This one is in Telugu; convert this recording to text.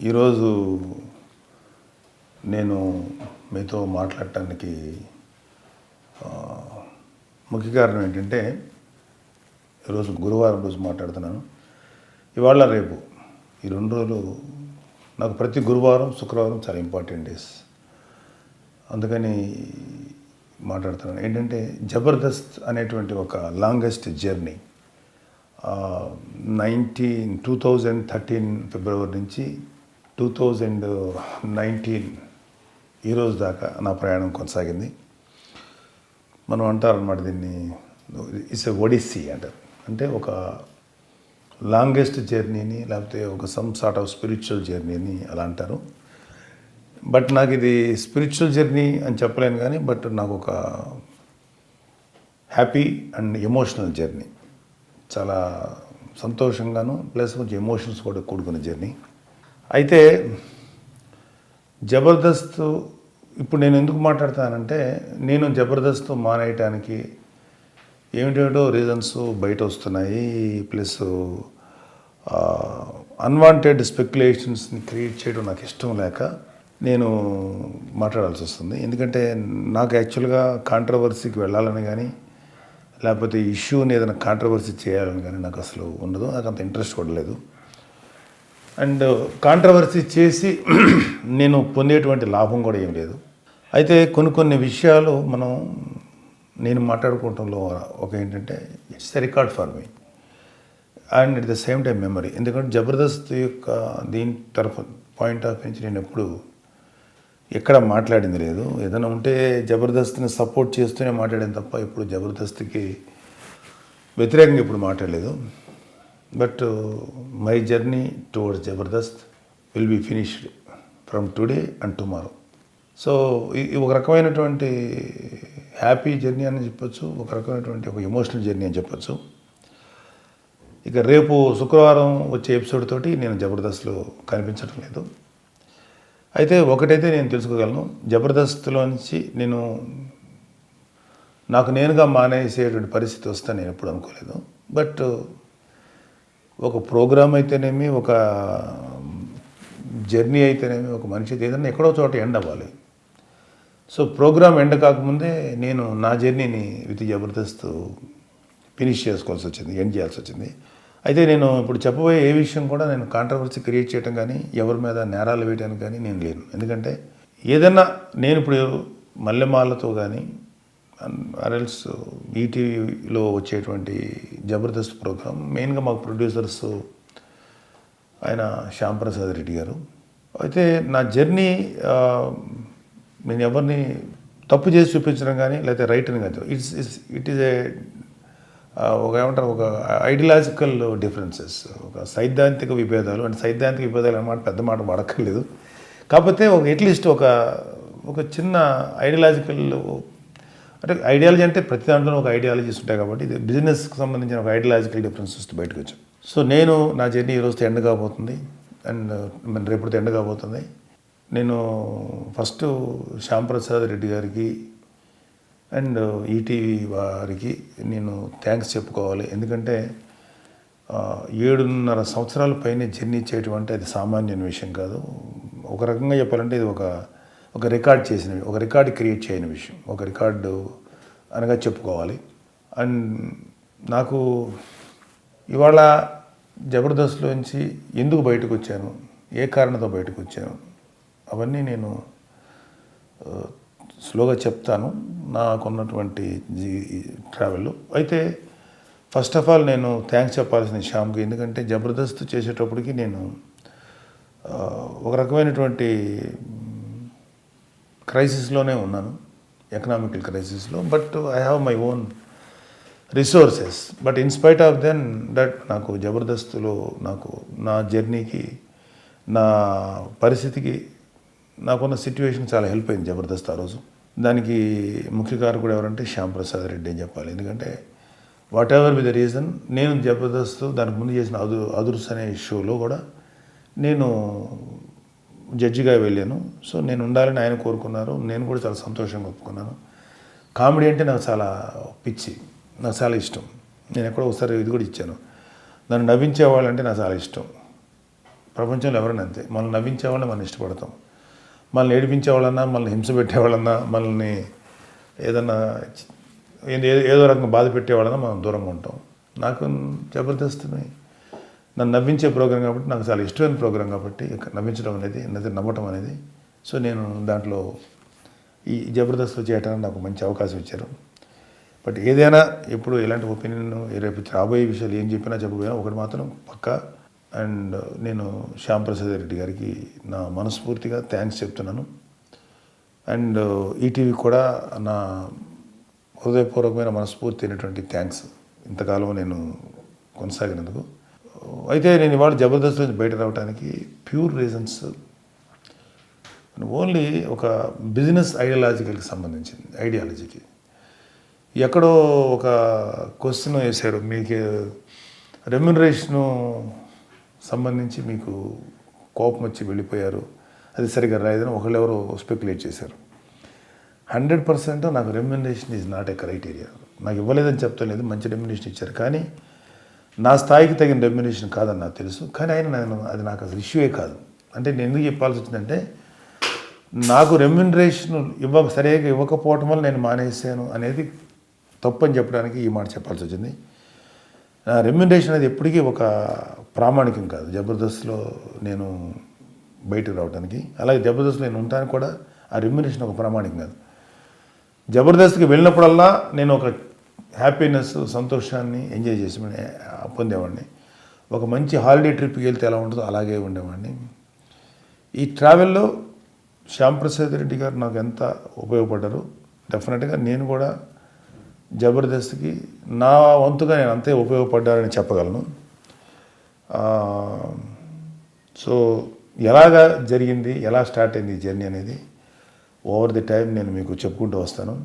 ఈరోజు నేను మీతో మాట్లాడటానికి ముఖ్య కారణం ఏంటంటే, ఈరోజు గురువారం రోజు మాట్లాడుతున్నాను. ఇవాళ రేపు ఈ 2 రోజులు నాకు ప్రతి గురువారం శుక్రవారం చాలా ఇంపార్టెంట్ డేస్. అందుకని మాట్లాడుతున్నాను. ఏంటంటే జబర్దస్త్ అనేటువంటి ఒక లాంగెస్ట్ జర్నీ 2013 ఫిబ్రవరి నుంచి 2019 ఈరోజు దాకా నా ప్రయాణం కొనసాగింది. మనం అంటారన్నమాట దీన్ని ఇట్స్ ఎ ఒడిస్సీ అంటారు. అంటే ఒక లాంగెస్ట్ జర్నీని, లేకపోతే ఒక సమ్ సార్ట్ ఆఫ్ స్పిరిచువల్ జర్నీని అలా అంటారు. బట్ నాకు ఇది స్పిరిచువల్ జర్నీ అని చెప్పలేను, కానీ బట్ నాకు ఒక హ్యాపీ అండ్ ఎమోషనల్ జర్నీ, చాలా సంతోషంగాను ప్లస్ కొంచెం ఎమోషన్స్ కూడా కూడుకున్న జర్నీ. అయితే జబర్దస్త్ ఇప్పుడు నేను ఎందుకు మాట్లాడతానంటే, నేను జబర్దస్త్ మానేయటానికి ఏమిటేమిటో రీజన్స్ బయట వస్తున్నాయి. ప్లస్ అన్వాంటెడ్ స్పెక్యులేషన్స్ని క్రియేట్ చేయడం నాకు ఇష్టం లేక నేను మాట్లాడాల్సి వస్తుంది. ఎందుకంటే నాకు యాక్చువల్గా కాంట్రవర్సీకి వెళ్ళాలని కానీ, లేకపోతే ఇష్యూని ఏదైనా కాంట్రవర్సీ చేయాలని కానీ నాకు అసలు ఉండదు. నాకు అంత ఇంట్రెస్ట్ కూడా లేదు. అండ్ కాంట్రవర్సీ చేసి నేను పొందేటువంటి లాభం కూడా ఏం లేదు. అయితే కొన్ని విషయాలు నేను మాట్లాడుకోవటంలో ఒక ఏంటంటే, it's a record for me and at the same time memory. ఎందుకంటే జబర్దస్త్ యొక్క దీని తరఫు పాయింట్ ఆఫ్ నుంచి నేను ఎప్పుడు ఎక్కడ మాట్లాడింది లేదు. ఏదైనా ఉంటే జబర్దస్త్ని సపోర్ట్ చేస్తూనే మాట్లాడాను తప్ప ఇప్పుడు జబర్దస్త్కి వ్యతిరేకంగా ఇప్పుడు మాట్లాడలేదు. But my journey towards Jabardasth will be finished from today and tomorrow. So ఇది ఒక రకమైనటువంటి హ్యాపీ జర్నీ అని చెప్పొచ్చు, ఒక రకమైనటువంటి ఒక ఎమోషనల్ జర్నీ అని చెప్పొచ్చు. ఇక రేపు శుక్రవారం వచ్చే ఎపిసోడ్ తోటి నేను జబర్దస్త్లో కనిపించడం లేదు. అయితే ఒకటైతే నేను తెలుసుకోగలను, జబర్దస్త్లో నుంచి నాకు నేనుగా మానేసేటువంటి పరిస్థితి వస్తే నేను ఎప్పుడు అనుకోలేదు. బట్ ఒక ప్రోగ్రామ్ అయితేనేమి, ఒక జర్నీ అయితేనేమి, ఒక మనిషి ఏదైనా ఎక్కడో చోట ఎండ్ అవ్వాలి. సో ప్రోగ్రామ్ ఎండ్ కాకముందే నేను నా జర్నీని విత్ జబర్దస్త్ ఫినిష్ చేసుకోవాల్సి వచ్చింది, ఎండ్ చేయాల్సి వచ్చింది. అయితే నేను ఇప్పుడు చెప్పబోయే ఏ విషయం కూడా నేను కాంట్రవర్సీ క్రియేట్ చేయడం కానీ, ఎవరి మీద నేరాలు వేయడానికి కానీ నేను లేను. ఎందుకంటే ఏదన్నా నేను ఇప్పుడు మల్లెమాలతో కానీ ఆర్ఎల్స్ ఈటీవీలో వచ్చేటువంటి జబర్దస్త్ ప్రోగ్రామ్ మెయిన్గా మాకు ప్రొడ్యూసర్స్ ఆయన శ్యాంప్రసాద్ రెడ్డి గారు. అయితే నా జర్నీ నేను ఎవరిని తప్పు చేసి చూపించడం కానీ లేకపోతే రైట్ అని కాదు. ఇట్ ఈజ్ ఒక ఏమంటారు, ఒక ఐడియాలజికల్ డిఫరెన్సెస్, ఒక సైద్ధాంతిక విభేదాలు. అంటే సైద్ధాంతిక విభేదాలు అన్నమాట పెద్ద మాట వాడక్కర్లేదు. కాకపోతే అట్లీస్ట్ ఒక చిన్న ఐడియాలజికల్, అంటే ఐడియాలజీ అంటే ప్రతి దాంట్లో ఒక ఐడియాలజీస్ ఉంటాయి కాబట్టి ఇది బిజినెస్కి సంబంధించిన ఒక ఐడియాలజికల్ డిఫరెన్సెస్ బయటకు వచ్చాం. సో నేను నా జర్నీ ఈరోజుతో ఎండ్ కాబోతుంది అండ్ రేపటితో ఎండ్ కాబోతుంది. నేను ఫస్ట్ శ్యాంప్రసాద్ రెడ్డి గారికి అండ్ ఈటీవీ వారికి నేను థ్యాంక్స్ చెప్పుకోవాలి. ఎందుకంటే 7.5 సంవత్సరాల పైన జర్నీ చేయటం అంటే అది సామాన్యమైన విషయం కాదు. ఒక రకంగా చెప్పాలంటే ఇది ఒక రికార్డ్ చేసిన, ఒక రికార్డు క్రియేట్ చేయని విషయం, ఒక రికార్డు అనగా చెప్పుకోవాలి. అండ్ నాకు ఇవాళ జబర్దస్త్లోంచి ఎందుకు బయటకు వచ్చాను, ఏ కారణంతో బయటకు వచ్చాను, అవన్నీ నేను స్లోగా చెప్తాను నాకున్నటువంటి ట్రావెల్లో. అయితే ఫస్ట్ ఆఫ్ ఆల్ నేను థ్యాంక్స్ చెప్పాల్సిన శ్యామ్కి. ఎందుకంటే జబర్దస్త్ చేసేటప్పటికి నేను ఒక రకమైనటువంటి క్రైసిస్లోనే ఉన్నాను, ఎకనామికల్ క్రైసిస్లో. But I have my own resources. But in spite of that నాకు జబర్దస్త్లో నాకు నా జర్నీకి, నా పరిస్థితికి, నాకున్న సిచ్యువేషన్ చాలా హెల్ప్ అయింది జబర్దస్త్ ఆ రోజు. దానికి ముఖ్య కారకుడు ఎవరంటే శ్యాంప్రసాద్ రెడ్డి అని చెప్పాలి. ఎందుకంటే what ever with the reason, నేను జబర్దస్త్ దానికి ముందు చేసిన అదుర్స్ అనే షోలో కూడా నేను జడ్జిగా వెళ్ళాను. సో నేను ఉండాలని ఆయన కోరుకున్నారు, నేను కూడా చాలా సంతోషంగా ఒప్పుకున్నాను. కామెడీ అంటే నాకు చాలా పిచ్చి, నాకు చాలా ఇష్టం. నేను ఎక్కడో ఒకసారి ఇది కూడా ఇచ్చాను, నన్ను నవ్వించేవాళ్ళంటే నాకు చాలా ఇష్టం. ప్రపంచంలో ఎవరైనా అంతే. మనల్ని నవ్వించే వాళ్ళని మనం ఇష్టపడతాం. మనల్ని ఏడిపించే వాళ్ళన్నా, మనల్ని హింస పెట్టేవాళ్ళన్నా, మనల్ని ఏదన్నా ఏదో రకంగా బాధ పెట్టేవాళ్ళన్నా మనం దూరంగా ఉంటాం. నాకు జబర్దస్త్ని నన్ను నవ్వించే ప్రోగ్రాం కాబట్టి, నాకు చాలా ఇష్టమైన ప్రోగ్రాం కాబట్టి, నవ్వించడం అనేది, నమ్మటం అనేది. సో నేను దాంట్లో ఈ జబర్దస్త్లో చేయడానికి నాకు మంచి అవకాశం ఇచ్చారు. బట్ ఏదైనా ఎప్పుడు ఎలాంటి ఒపీనియన్ రేపు రాబోయే విషయాలు ఏం చెప్పినా చెప్పబోయినా ఒకటి మాత్రం పక్కా. అండ్ నేను శ్యామ్ ప్రసాద్ రెడ్డి గారికి నా మనస్ఫూర్తిగా థ్యాంక్స్ చెప్తున్నాను. అండ్ ఈటీవీ కూడా నా హృదయపూర్వకమైన మనస్ఫూర్తి అయినటువంటి థ్యాంక్స్ ఇంతకాలం నేను కొనసాగినందుకు. అయితే నేను ఇవాళ జబర్దస్త్ నుంచి బయట రావడానికి ప్యూర్ రీజన్స్ ఓన్లీ ఒక బిజినెస్ ఐడియాలజీకి ఎక్కడో ఒక క్వశ్చన్ వేశారు, మీకు రెమ్యునరేషను సంబంధించి మీకు కోపం వచ్చి వెళ్ళిపోయారు, అది సరిగ్గా రాలేదని ఒకళ్ళెవరో స్పెక్యులేట్ చేశారు. 100% నాకు remuneration is not a criteria. నాకు ఇవ్వలేదని చెప్తలేదు, మంచి రెమ్యునరేషన్ ఇచ్చారు, కానీ నా స్థాయికి తగిన రెమ్యునరేషన్ కాదని నాకు తెలుసు. కానీ అది నాకు అసలు ఇష్యూయే కాదు. అంటే నేను ఎందుకు చెప్పాల్సి వచ్చిందంటే, నాకు రెమ్యునరేషన్ సరిగ్గా ఇవ్వకపోవటం వల్ల నేను మానేసాను అనేది తప్పని చెప్పడానికి ఈ మాట చెప్పాల్సి వచ్చింది. నా రెమ్యునరేషన్ అనేది ఎప్పటికీ ఒక ప్రామాణికం కాదు జబర్దస్త్లో నేను బయటకు రావడానికి. అలాగే జబర్దస్త్లో నేను ఉండడానికి కూడా ఆ రెమ్యునరేషన్ ఒక ప్రామాణికం కాదు. జబర్దస్త్కి వెళ్ళినప్పుడల్లా నేను ఒక హ్యాపీనెస్, సంతోషాన్ని ఎంజాయ్ చేసి పొందేవాడిని. ఒక మంచి హాలిడే ట్రిప్కి వెళ్తే ఎలా ఉంటుందో అలాగే ఉండేవాడిని. ఈ ట్రావెల్లో శ్యామ్ ప్రసాద్ రెడ్డి గారు నాకు ఎంత ఉపయోగపడ్డారు. డెఫినెట్గా నేను కూడా జబర్దస్త్కి నా వంతుగా నేను అంతే ఉపయోగపడ్డారని చెప్పగలను. సో ఎలాగా జరిగింది, ఎలా స్టార్ట్ అయింది ఈ జర్నీ అనేది ఓవర్ ది టైం నేను మీకు చెప్పుకుంటూ వస్తాను.